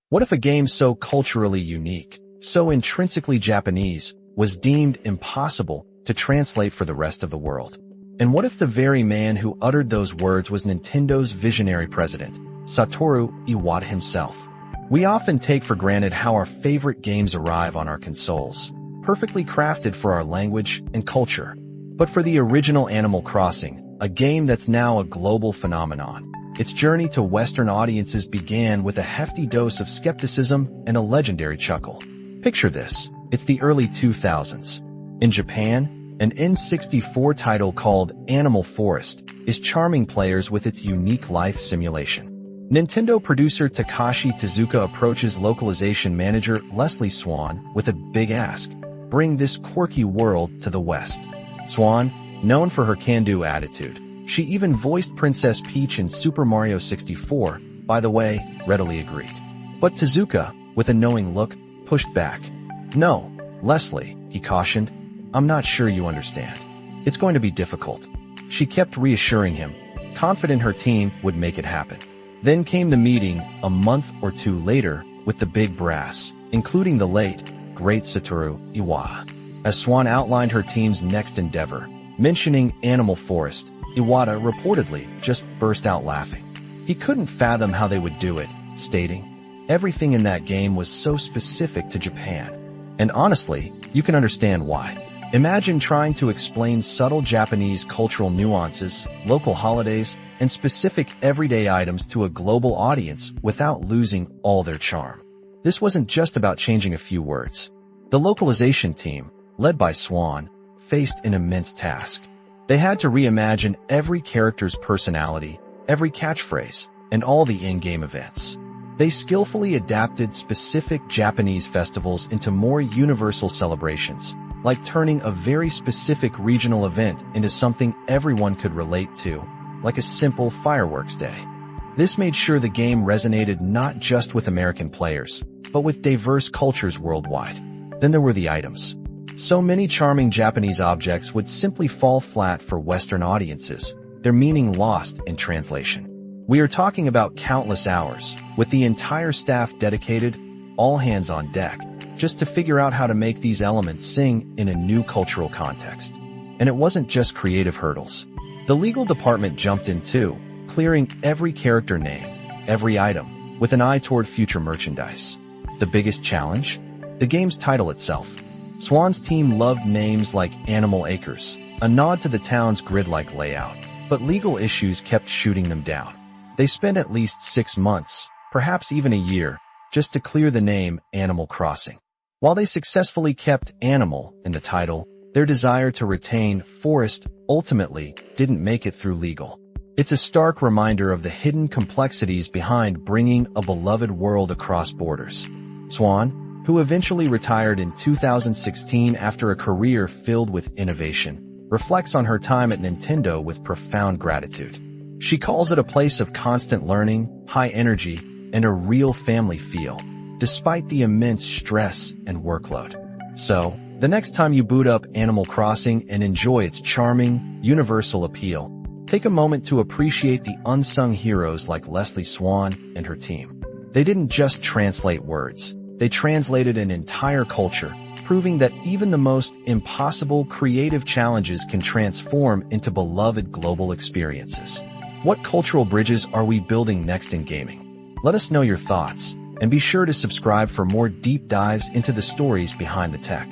What if a game so culturally unique, so intrinsically Japanese, was deemed impossible to translate for the rest of the world? And what if the very man who uttered those words was Nintendo's visionary president, Satoru Iwata himself? We often take for granted how our favorite games arrive on our consoles, perfectly crafted for our language and culture. But for the original Animal Crossing, a game that's now a global phenomenon, its journey to Western audiences began with a hefty dose of skepticism and a legendary chuckle. Picture this. It's the early 2000s. In Japan, an N64 title called Animal Forest is charming players with its unique life simulation. Nintendo producer Takashi Tezuka approaches localization manager Leslie Swan with a big ask: bring this quirky world to the West. Swan, known for her can-do attitude, she even voiced Princess Peach in Super Mario 64, by the way, readily agreed. But Tezuka, with a knowing look, pushed back. "No, Leslie," he cautioned, "I'm not sure you understand. It's going to be difficult." She kept reassuring him, confident her team would make it happen. Then came the meeting, a month or two later, with the big brass, including the late, great Satoru Iwata. As Swan outlined her team's next endeavor, mentioning Animal Forest, Iwata reportedly just burst out laughing. He couldn't fathom how they would do it, stating, "Everything in that game was so specific to Japan. And honestly, you can understand why. Imagine trying to explain subtle Japanese cultural nuances, local holidays, and specific everyday items to a global audience without losing all their charm." This wasn't just about changing a few words. The localization team, led by Swan, faced an immense task. They had to reimagine every character's personality, every catchphrase, and all the in-game events. They skillfully adapted specific Japanese festivals into more universal celebrations, like turning a very specific regional event into something everyone could relate to, like a simple fireworks day. This made sure the game resonated not just with American players, but with diverse cultures worldwide. Then there were the items. So many charming Japanese objects would simply fall flat for Western audiences, their meaning lost in translation. We are talking about countless hours, with the entire staff dedicated, all hands on deck, just to figure out how to make these elements sing in a new cultural context. And it wasn't just creative hurdles. The legal department jumped in too, clearing every character name, every item, with an eye toward future merchandise. The biggest challenge? The game's title itself. Swan's team loved names like Animal Acres, a nod to the town's grid-like layout, but legal issues kept shooting them down. They spent at least 6 months, perhaps even a year, just to clear the name Animal Crossing. While they successfully kept Animal in the title, their desire to retain Forest ultimately didn't make it through legal. It's a stark reminder of the hidden complexities behind bringing a beloved world across borders. Swan, who eventually retired in 2016 after a career filled with innovation, reflects on her time at Nintendo with profound gratitude. She calls it a place of constant learning, high energy, and a real family feel, despite the immense stress and workload. So, the next time you boot up Animal Crossing and enjoy its charming, universal appeal, take a moment to appreciate the unsung heroes like Leslie Swan and her team. They didn't just translate words. They translated an entire culture, proving that even the most impossible creative challenges can transform into beloved global experiences. What cultural bridges are we building next in gaming? Let us know your thoughts, and be sure to subscribe for more deep dives into the stories behind the tech.